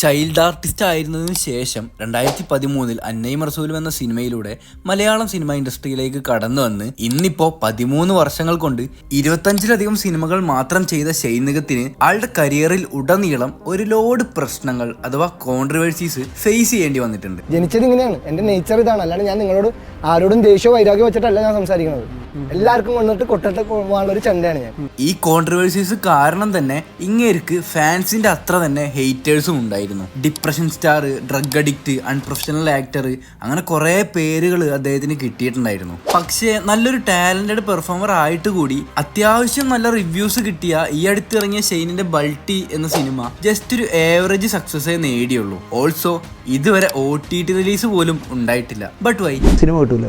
Child artist ആയിരുന്നതിനു ശേഷം 2013 അന്നയും റസൂലും എന്ന സിനിമയിലൂടെ മലയാളം സിനിമ ഇൻഡസ്ട്രിയിലേക്ക് കടന്നു വന്ന് ഇന്നിപ്പോ 13 വർഷങ്ങൾ കൊണ്ട് 25-ലധികം സിനിമകൾ മാത്രം ചെയ്ത ഷെയ്ൻ നിഗത്തിന് ആളുടെ കരിയറിൽ ഉടനീളം ഒരു ലോഡ് പ്രശ്നങ്ങൾ അഥവാ കോൺട്രവേഴ്സീസ് ഫേസ് ചെയ്യേണ്ടി വന്നിട്ടുണ്ട്. ജനിച്ചത് ഇങ്ങനെയാണ്, എന്റെ നേച്ചർ ഇതാണ്. അല്ലാണ്ട് ഞാൻ നിങ്ങളോട് ആരോടും ദേഷ്യമോ വൈരാഗ്യം വെച്ചിട്ടല്ല ഞാൻ സംസാരിക്കുന്നത്. എല്ലാവർക്കും വന്നിട്ട് കൊട്ടിട്ട് പോകാനുള്ള ഒരു ചന്തയാണ് ഞാൻ. ഈ കോൺട്രവേഴ്സീസ് കാരണം തന്നെ ഇങ്ങേർക്ക് ഫാൻസിന്റെ അത്ര തന്നെ ഹെയ്റ്റേഴ്സും ഉണ്ടായിരുന്നു. Depression star, drug addict, unprofessional actor, അങ്ങനെ കുറെ പേരുകൾ അദ്ദേഹത്തിന് കിട്ടിയിട്ടുണ്ടായിരുന്നു. പക്ഷേ നല്ലൊരു ടാലന്റഡ് പെർഫോമർ ആയിട്ട് കൂടി അത്യാവശ്യം നല്ല റിവ്യൂസ് കിട്ടിയ ഈ അടുത്തിറങ്ങിയ ഷെയ്നിന്റെ ബൾട്ടി എന്ന സിനിമ ജസ്റ്റ് ഒരു ഏവറേജ് സക്സസേ നേടിയുള്ളൂ. ഓൾസോ ഇതുവരെ OTT റിലീസ് പോലും ഉണ്ടായിട്ടില്ല. ബട്ട് വൈ സിനിമ കിട്ടൂല,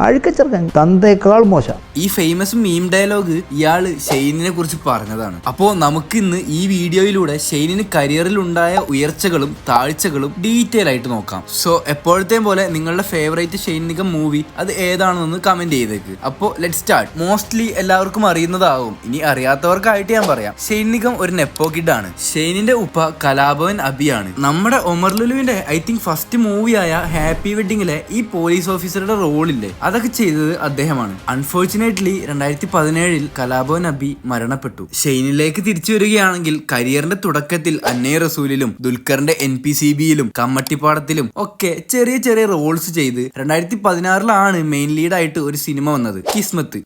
അഴുക്കച്ചെറുക്കൻ തന്തേക്കാൾ മോശം. ഈ ഫേമസ് മീം ഡയലോഗ് ഇയാള് ഷെയ്നിനെ കുറിച്ച് പറഞ്ഞതാണ്. അപ്പോ നമുക്ക് ഇന്ന് ഈ വീഡിയോയിലൂടെ ഷെയ്നിന് കരിയറിൽ ഉണ്ടായ ഉയർച്ചകളും താഴ്ചകളും ഡീറ്റെയിൽ ആയിട്ട് നോക്കാം. സോ എപ്പോഴത്തെയും പോലെ നിങ്ങളുടെ ഫേവറേറ്റ് ഷെയ്ൻ നിഗം മൂവി അത് ഏതാണെന്ന് കമന്റ് ചെയ്തേക്ക്. അപ്പോ ലെറ്റ് സ്റ്റാർട്ട്. മോസ്റ്റ്ലി എല്ലാവർക്കും അറിയുന്നതാവും, ഇനി അറിയാത്തവർക്കായിട്ട് ഞാൻ പറയാം. ഷെയ്ൻ നിഗം ഒരു നെപ്പോ കിഡ് ആണ്. ഷെയ്നിന്റെ ഉപ്പ കലാഭവൻ അബിയാണ്. നമ്മുടെ ഒമർ ലുലുവിന്റെ ഐ തിങ്ക് ഫസ്റ്റ് മൂവിയായ ഹാപ്പി വെഡിങ്ങിലെ ഈ പോലീസ് ഓഫീസറുടെ റോളില്ലേ അതൊക്കെ ചെയ്തത് അദ്ദേഹമാണ്. അൺഫോർച്ചുനേറ്റ്ലി 2017 കലാഭവൻ അബി മരണപ്പെട്ടു. ഷെയ്നിലേക്ക് തിരിച്ചു വരികയാണെങ്കിൽ കരിയറിന്റെ തുടക്കത്തിൽ അന്നയും റസൂലിലും ദുൽഖറിന്റെ NPCBയിലും കമ്മട്ടിപ്പാടത്തിലും ഒക്കെ ചെറിയ ചെറിയ റോൾസ് ചെയ്ത് 2016 മെയിൻ ലീഡായിട്ട് ഒരു സിനിമ വന്നത്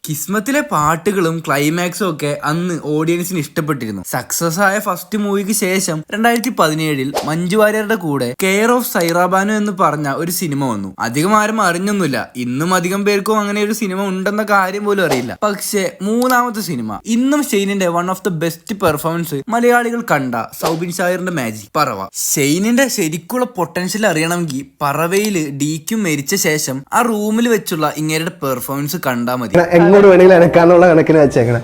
കിസ്മത്തിലെ പാട്ടുകളും ക്ലൈമാക്സും ഒക്കെ അന്ന് ഓഡിയൻസിന് ഇഷ്ടപ്പെട്ടിരുന്നു. സക്സസ് ആയ ഫസ്റ്റ് മൂവിക്ക് ശേഷം 2017 മഞ്ജു വാര്യരുടെ കൂടെ കെയർ ഓഫ് സൈറാബാനു എന്ന് പറഞ്ഞ ഒരു സിനിമ വന്നു. അധികം ആരും അറിഞ്ഞൊന്നുമില്ല. ഇന്നും അധികം പേർക്കും അങ്ങനെ ഒരു സിനിമ ഉണ്ടെന്ന കാര്യം പോലും അറിയില്ല. പക്ഷേ മൂന്നാമത്തെ സിനിമ ഇന്നും ഷെയ്നിന്റെ one of the best performance മലയാളികൾ കണ്ട സൗബിൻ ഷായറിന്റെ മാജിക് പറവ. ഷെയ്നിന്റെ ശരിക്കുള്ള പൊട്ടൻഷ്യൽ അറിയണമെങ്കിൽ പറവയില് ഡിക്കും മരിച്ച ശേഷം ആ റൂമിൽ വെച്ചുള്ള ഇങ്ങേരുടെ പെർഫോമൻസ് കണ്ടാൽ മതി. എങ്ങോട്ട് വേണമെങ്കിലും എനക്കാനുള്ള കണക്കിന് വെച്ചേക്കണം.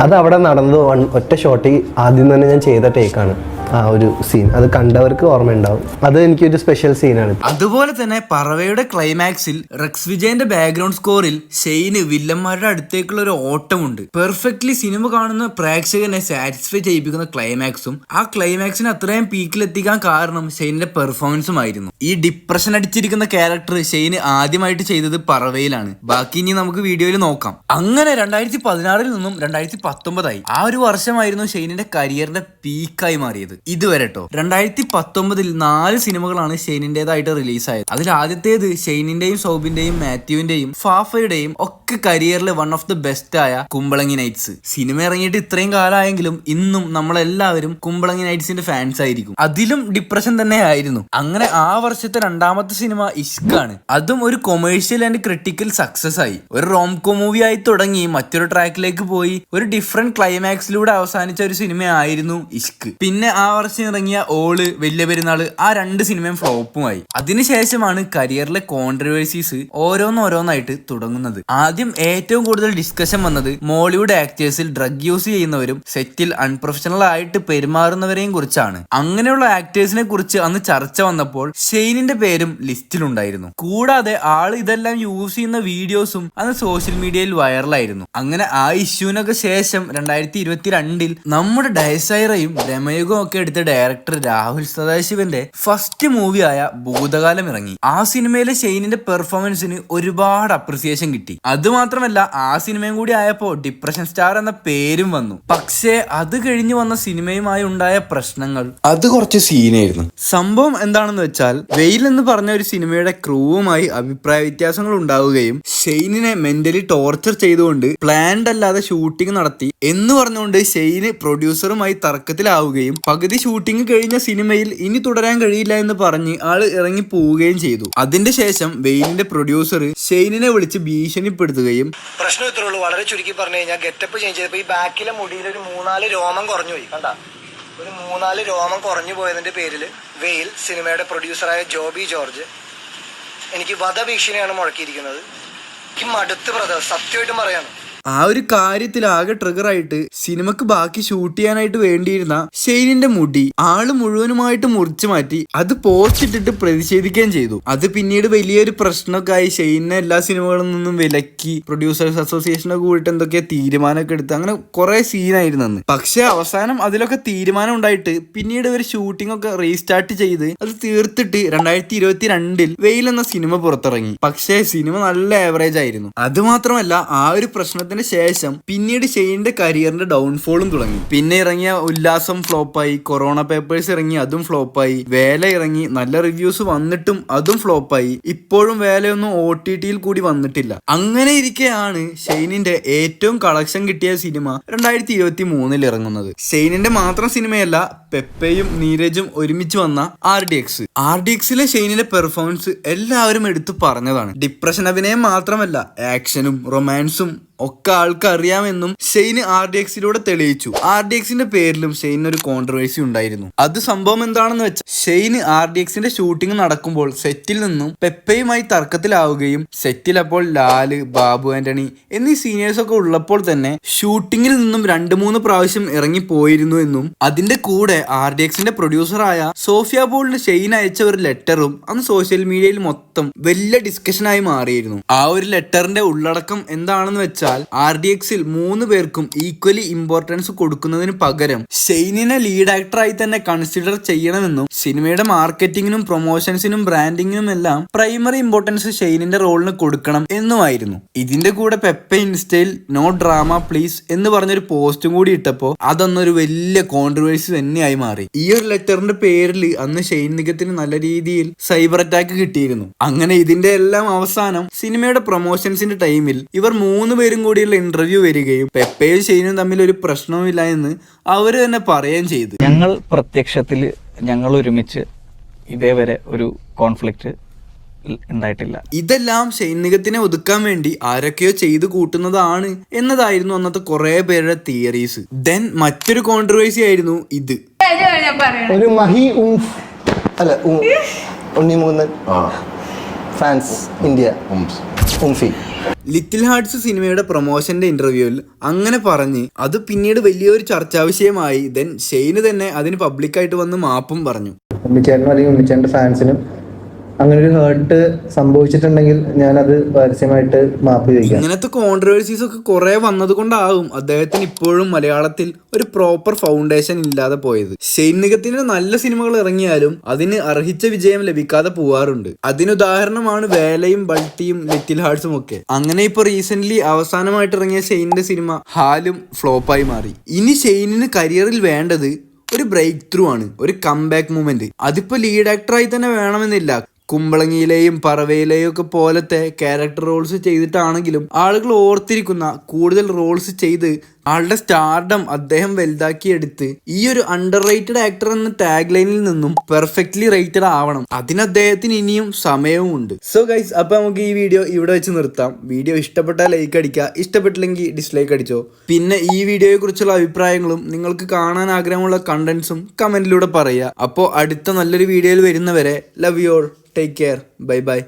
അത് അവിടെ നടന്നത് ഒറ്റ ഷോട്ടിൽ ആദ്യം തന്നെ ഞാൻ ചെയ്ത ടേക്കാണ്. ആ ഒരു സീൻ അത് കണ്ടവർക്ക് ഓർമ്മയുണ്ടാവും. അത് എനിക്കൊരു സ്പെഷ്യൽ സീനാണ്. അതുപോലെ തന്നെ പറവയുടെ ക്ലൈമാക്സിൽ റെക്സ് വിജയന്റെ ബാക്ക്ഗ്രൗണ്ട് സ്കോറിൽ ഷെയ്ന് വില്ലന്മാരുടെ അടുത്തേക്കുള്ള ഒരു ഓട്ടമുണ്ട്. പെർഫെക്റ്റ്ലി സിനിമ കാണുന്ന പ്രേക്ഷകനെ സാറ്റിസ്ഫൈ ചെയ്യിപ്പിക്കുന്ന ക്ലൈമാക്സും ആ ക്ലൈമാക്സിന് അത്രയും പീക്കിലെത്തിക്കാൻ കാരണം ഷെയ്നിന്റെ പെർഫോമൻസും ആയിരുന്നു. ഈ ഡിപ്രഷൻ അടിച്ചിരിക്കുന്ന ക്യാരക്ടർ ഷെയ്ന് ആദ്യമായിട്ട് ചെയ്തത് പറവയിലാണ്. ബാക്കി ഇനി നമുക്ക് വീഡിയോയിൽ നോക്കാം. അങ്ങനെ 2016 നിന്നും 2019 ആ ഒരു വർഷമായിരുന്നു ഷെയ്നിന്റെ കരിയറിന്റെ പീക്കായി മാറിയത്. ഇതുവരെ കേട്ടോ 2019 4 സിനിമകളാണ് ഷെയ്നിന്റേതായിട്ട് റിലീസായത്. അതിൽ ആദ്യത്തേത് ഷെയ്നിന്റെയും സൗബിന്റെയും മാത്യുവിന്റെയും ഫാഫയുടെയും ഒക്കെ കരിയറിലെ വൺ ഓഫ് ദ ബെസ്റ്റ് ആയ കുമ്പളങ്ങി നൈറ്റ്സ്. സിനിമ ഇറങ്ങിയിട്ട് ഇത്രയും കാലമായെങ്കിലും ഇന്നും നമ്മളെല്ലാവരും കുമ്പളങ്ങി നൈറ്റ്സിന്റെ ഫാൻസ് ആയിരിക്കും. അതിലും ഡിപ്രഷൻ തന്നെ ആയിരുന്നു. അങ്ങനെ ആ വർഷത്തെ രണ്ടാമത്തെ സിനിമ ഇഷ്കാണ്. അതും ഒരു കൊമേഴ്ഷ്യൽ ആൻഡ് ക്രിട്ടിക്കൽ സക്സസ് ആയി. ഒരു റോംകോ മൂവി ആയി തുടങ്ങി മറ്റൊരു ട്രാക്കിലേക്ക് പോയി ഒരു ഡിഫറെന്റ് ക്ലൈമാക്സിലൂടെ അവസാനിച്ച ഒരു സിനിമയായിരുന്നു ഇഷ്ക്. പിന്നെ ആ വർഷം ഇറങ്ങിയ ഓള്, വലിയ പെരുന്നാള്, ആ 2 സിനിമയും ഫ്ലോപ്പുമായി. അതിനുശേഷമാണ് കരിയറിലെ കോൺട്രവേഴ്സീസ് ഓരോന്നായിട്ട് തുടങ്ങുന്നത്. ആദ്യം ഏറ്റവും കൂടുതൽ ഡിസ്കഷൻ വന്നത് മോളിവുഡ് ആക്ടേഴ്സിൽ ഡ്രഗ് യൂസ് ചെയ്യുന്നവരും സെറ്റിൽ അൺപ്രൊഫഷണൽ ആയിട്ട് പെരുമാറുന്നവരെയും കുറിച്ചാണ്. അങ്ങനെയുള്ള ആക്ടേഴ്സിനെ കുറിച്ച് അന്ന് ചർച്ച വന്നപ്പോൾ ഷെയ്നിന്റെ പേരും ലിസ്റ്റിലുണ്ടായിരുന്നു. കൂടാതെ ആള് ഇതെല്ലാം യൂസ് ചെയ്യുന്ന വീഡിയോസും അന്ന് സോഷ്യൽ മീഡിയയിൽ വൈറലായിരുന്നു. അങ്ങനെ ആ ഇഷ്യൂനൊക്കെ ശേഷം 2022 നമ്മുടെ ഡയസൈറയും രമയുഗം ഒക്കെ എടുത്ത ഡയറക്ടർ രാഹുൽ സദാശിവന്റെ ഫസ്റ്റ് മൂവിയായ ഭൂതകാലം ഇറങ്ങി. ആ സിനിമയിലെ ഷെയ്നിന്റെ പെർഫോമൻസിന് ഒരുപാട് അപ്രിസിയേഷൻ കിട്ടി. അതുമാത്രമല്ല ആ സിനിമയും കൂടി ആയപ്പോ ഡിപ്രഷൻ സ്റ്റാർ എന്ന പേരും വന്നു. പക്ഷേ അത് കഴിഞ്ഞു വന്ന സിനിമയുമായി ഉണ്ടായ പ്രശ്നങ്ങൾ അത് കുറച്ച് സീനായിരുന്നു. സംഭവം എന്താണെന്ന് വെച്ചാൽ വെയിൽ എന്ന് പറഞ്ഞ ഒരു സിനിമയുടെ ക്രൂവുമായി അഭിപ്രായ വ്യത്യാസങ്ങൾ ഉണ്ടാവുകയും ഷെയ്നിനെ മെന്റലി ടോർച്ചർ ചെയ്തുകൊണ്ട് പ്ലാൻഡ് അല്ലാതെ ഷൂട്ടിംഗ് നടത്തി എന്ന് പറഞ്ഞുകൊണ്ട് ഷെയ്ന് പ്രൊഡ്യൂസറുമായി തർക്കത്തിലാവുകയും പകുതി ഷൂട്ടിംഗ് കഴിഞ്ഞ സിനിമയിൽ ഇനി തുടരാൻ കഴിയില്ല എന്ന് പറഞ്ഞ് ആള് ഇറങ്ങി പോവുകയും ചെയ്തു. അതിന്റെ ശേഷം വെയിലിന്റെ പ്രൊഡ്യൂസർ ഷെയ്നിനെ വിളിച്ച് ഭീഷണിപ്പെടുത്തുകയും പ്രശ്നം ഇത്രേ ഉള്ളൂ. വളരെ ചുരുക്കി പറഞ്ഞു കഴിഞ്ഞാൽ ഗെറ്റപ്പ് ചേഞ്ച് ചെയ്തപ്പോൾ ഈ ബാക്കിലെ മുടിയിൽ ഒരു 3-4 രോമം കുറഞ്ഞു പോയി. കണ്ട, ഒരു 3-4 രോമം കുറഞ്ഞു പോയതിന്റെ പേരിൽ വെയിൽ സിനിമയുടെ പ്രൊഡ്യൂസറായ ജോബി ജോർജ് എനിക്ക് വധഭീഷണിയാണ് മുഴക്കിയിരിക്കുന്നത്. എനിക്ക് മടുത്ത് ബ്രദർ, സത്യമായിട്ടും പറയാണ്. ആ ഒരു കാര്യത്തിൽ ആകെ ട്രിഗറായിട്ട് സിനിമക്ക് ബാക്കി ഷൂട്ട് ചെയ്യാനായിട്ട് വേണ്ടിയിരുന്ന ഷെയ്നിന്റെ മുടി ആള് മുഴുവനുമായിട്ട് മുറിച്ചു മാറ്റി അത് പോസ്റ്റ് ഇട്ടിട്ട് പ്രതിഷേധിക്കുകയും ചെയ്തു. അത് പിന്നീട് വലിയൊരു പ്രശ്നമൊക്കെ ആയി. ഷെയ്നെ എല്ലാ സിനിമകളിൽ നിന്നും വിലക്കി, പ്രൊഡ്യൂസേഴ്സ് അസോസിയേഷനൊക്കെ കൂടിയിട്ട് എന്തൊക്കെയാ തീരുമാനമൊക്കെ എടുത്ത് അങ്ങനെ കുറെ സീനായിരുന്നു അന്ന്. പക്ഷെ അവസാനം അതിലൊക്കെ തീരുമാനം ഉണ്ടായിട്ട് പിന്നീട് ഇവർ ഷൂട്ടിംഗ് ഒക്കെ റീസ്റ്റാർട്ട് ചെയ്ത് അത് തീർത്തിട്ട് 2022 വെയിൽ എന്ന സിനിമ പുറത്തിറങ്ങി. പക്ഷേ സിനിമ നല്ല ആവറേജ് ആയിരുന്നു. അത് മാത്രമല്ല ആ ഒരു പ്രശ്നത്തിന് ശേഷം പിന്നീട് ഷെയ്നിന്റെ കരിയറിന്റെ ഡൗൺഫോളും തുടങ്ങി. പിന്നെ ഇറങ്ങിയ ഉല്ലാസം ഫ്ലോപ്പായി, കൊറോണ പേപ്പേഴ്സ് ഇറങ്ങി അതും ഫ്ലോപ്പായി, വേല ഇറങ്ങി നല്ല റിവ്യൂസ് വന്നിട്ടും അതും ഫ്ലോപ്പായി. ഇപ്പോഴും വേലയൊന്നും OTT-യിൽ കൂടി വന്നിട്ടില്ല. അങ്ങനെ ഇരിക്കെയാണ് ഷെയ്നിന്റെ ഏറ്റവും കളക്ഷൻ കിട്ടിയ സിനിമ 2023 ഇറങ്ങുന്നത്. ഷെയ്നിന്റെ മാത്രം സിനിമയല്ല, പെപ്പയും നീരജും ഒരുമിച്ച് വന്ന RDX-ലെ ഷെയ്നിന്റെ പെർഫോമൻസ് എല്ലാവരും എടുത്തു പറഞ്ഞതാണ്. ഡിപ്രഷൻ അഭിനയം മാത്രമല്ല, ആക്ഷനും റൊമാൻസും ഒക്കെ ആൾക്ക് അറിയാമെന്നും ഷെയ്ന് RDX-ലൂടെ തെളിയിച്ചു. RDX-ന്റെ പേരിലും ഷെയ്ന് ഒരു കോൺട്രവേഴ്സി ഉണ്ടായിരുന്നു. അത് സംഭവം എന്താണെന്ന് വെച്ചാൽ, ഷെയ്ന് RDX-ന്റെ ഷൂട്ടിംഗ് നടക്കുമ്പോൾ സെറ്റിൽ നിന്നും പെപ്പയുമായി തർക്കത്തിലാവുകയും സെറ്റിൽ അപ്പോൾ ലാല്, ബാബു ആന്റണി എന്നീ സീനിയേഴ്സ് ഒക്കെ ഉള്ളപ്പോൾ തന്നെ ഷൂട്ടിങ്ങിൽ നിന്നും 2-3 പ്രാവശ്യം ഇറങ്ങിപ്പോയിരുന്നു എന്നും അതിന്റെ കൂടെ RDX-ന്റെ പ്രൊഡ്യൂസറായ സോഫിയ പോളിന് ഷെയ്ൻ അയച്ച ഒരു ലെറ്ററും അന്ന് സോഷ്യൽ മീഡിയയിൽ മൊത്തം വലിയ ഡിസ്കഷനായി മാറിയിരുന്നു. ആ ഒരു ലെറ്ററിന്റെ ഉള്ളടക്കം എന്താണെന്ന് വെച്ചാൽ, RDX-ൽ 3 പേർക്കും ഈക്വലി ഇമ്പോർട്ടൻസ് കൊടുക്കുന്നതിന് പകരം ഷെയ്നിനെ ലീഡ് ആക്ടറായി തന്നെ കൺസിഡർ ചെയ്യണമെന്നും സിനിമയുടെ മാർക്കറ്റിംഗിനും പ്രൊമോഷൻസിനും ബ്രാൻഡിങ്ങിനും എല്ലാം പ്രൈമറി ഇമ്പോർട്ടൻസ് ഷെയ്നിന്റെ റോളിന് കൊടുക്കണം എന്നുമായിരുന്നു. ഇതിന്റെ കൂടെ പെപ്പ ഇൻസ്റ്റയിൽ നോ ഡ്രാമ പ്ലീസ് എന്ന് പറഞ്ഞൊരു പോസ്റ്റും കൂടി ഇട്ടപ്പോൾ അതൊന്നൊരു വലിയ കോൺട്രവേഴ്സി തന്നെയായി മാറി. ഈ ഒരു ലെറ്ററിന്റെ പേരിൽ അന്ന് ഷെയ്ൻ നിഗത്തിന് നല്ല രീതിയിൽ സൈബർ അറ്റാക്ക് കിട്ടിയിരുന്നു. അങ്ങനെ ഇതിന്റെ എല്ലാം അവസാനം സിനിമയുടെ പ്രൊമോഷൻസിന്റെ ടൈമിൽ ഇവർ 3 പേരും കൂടിയുള്ള ഇന്റർവ്യൂ വരികയും പെപ്പയും ഷെയ്നും തമ്മിൽ ഒരു പ്രശ്നവുമില്ല എന്ന് അവര് തന്നെ പറയുകയും ചെയ്തു. ഞങ്ങൾ പ്രത്യക്ഷത്തിൽ ഞങ്ങൾ ഒരുമിച്ച് ഇതേവരെ ഒരു കോൺഫ്ലിക്റ്റ് ഉണ്ടായിട്ടില്ല. ഇതെല്ലാം ഷെയ്ൻ നിഗത്തിനെ ഒതുക്കാൻ വേണ്ടി ആരൊക്കെയോ ചെയ്തു കൂട്ടുന്നതാണ് എന്നതായിരുന്നു അന്നത്തെ കുറെ പേരുടെ തിയറീസ്. ദെൻ മറ്റൊരു കോൺട്രവേഴ്സി ആയിരുന്നു ഇത്. ഒരു മഹി അല്ല ഉണ്ണിമൂന്ന് ഫാൻസ് ഇന്ത്യ ഉംഫി ലിറ്റിൽ ഹാർട്സ് സിനിമയുടെ പ്രൊമോഷന്റെ ഇന്റർവ്യൂവിൽ അങ്ങനെ പറഞ്ഞ് അത് പിന്നീട് വലിയൊരു ചർച്ചാ വിഷയമായി. ദെൻ ഷെയ്ന് തന്നെ അതിന് പബ്ലിക്കായിട്ട് വന്ന് മാപ്പും പറഞ്ഞു. ഉണ്ണിച്ചേട്ടനും അല്ലെങ്കിൽ ഉണ്ണിച്ചേട്ടൻ്റെ ഫാൻസിനും അങ്ങനെ ഒരു ഹേർട്ട് സംഭവിച്ചിട്ടുണ്ടെങ്കിൽ ഞാനത് പരസ്യമായിട്ട് മാപ്പ് ചോദിക്കാം. ഇങ്ങനത്തെ കോൺട്രവേഴ്സീസ് ഒക്കെ കുറെ വന്നത് കൊണ്ടാവും അദ്ദേഹത്തിന് ഇപ്പോഴും മലയാളത്തിൽ ഒരു പ്രോപ്പർ ഫൗണ്ടേഷൻ ഇല്ലാതെ പോയത്. ഷെയ്ൻ നിഗത്തിന് നല്ല സിനിമകൾ ഇറങ്ങിയാലും അതിന് അർഹിച്ച വിജയം ലഭിക്കാതെ പോവാറുണ്ട്. അതിനുദാഹരണമാണ് വേലയും ബൾട്ടിയും ലിറ്റിൽ ഹാർട്സും ഒക്കെ. അങ്ങനെ ഇപ്പൊ റീസെന്റ് അവസാനമായിട്ട് ഇറങ്ങിയ ഷെയ്നിന്റെ സിനിമ ഹാലും ഫ്ലോപ്പായി മാറി. ഇനി ഷെയ്നിന് കരിയറിൽ വേണ്ടത് ഒരു ബ്രേക്ക് ത്രൂ ആണ്, ഒരു കംബാക്ക് മൂവ്മെന്റ്. അതിപ്പോ ലീഡ് ആക്ടറായി തന്നെ വേണമെന്നില്ല. കുമ്പളങ്ങിയിലെയും പറവയിലെയും ഒക്കെ പോലത്തെ ക്യാരക്ടർ റോൾസ് ചെയ്തിട്ടാണെങ്കിലും ആളുകൾ ഓർത്തിരിക്കുന്ന കൂടുതൽ റോൾസ് ചെയ്ത് ആളുടെ സ്റ്റാർഡം അദ്ദേഹം വലുതാക്കിയെടുത്ത് ഈ ഒരു അണ്ടർ റേറ്റഡ് ആക്ടർ എന്ന ടാഗ് ലൈനിൽ നിന്നും പെർഫെക്റ്റ്ലി റേറ്റഡ് ആവണം. അതിന് അദ്ദേഹത്തിന് ഇനിയും സമയവും ഉണ്ട്. സോ ഗൈസ്, അപ്പൊ നമുക്ക് ഈ വീഡിയോ ഇവിടെ വെച്ച് നിർത്താം. വീഡിയോ ഇഷ്ടപ്പെട്ടാൽ ലൈക്ക് അടിക്കുക, ഇഷ്ടപ്പെട്ടില്ലെങ്കിൽ ഡിസ്ലൈക്ക് അടിച്ചോ. പിന്നെ ഈ വീഡിയോയെ കുറിച്ചുള്ള അഭിപ്രായങ്ങളും നിങ്ങൾക്ക് കാണാൻ ആഗ്രഹമുള്ള കണ്ടന്റ്സും കമന്റിലൂടെ പറയുക. അപ്പോൾ അടുത്ത നല്ലൊരു വീഡിയോയിൽ വരുന്നവരെ love you all, take care, bye bye.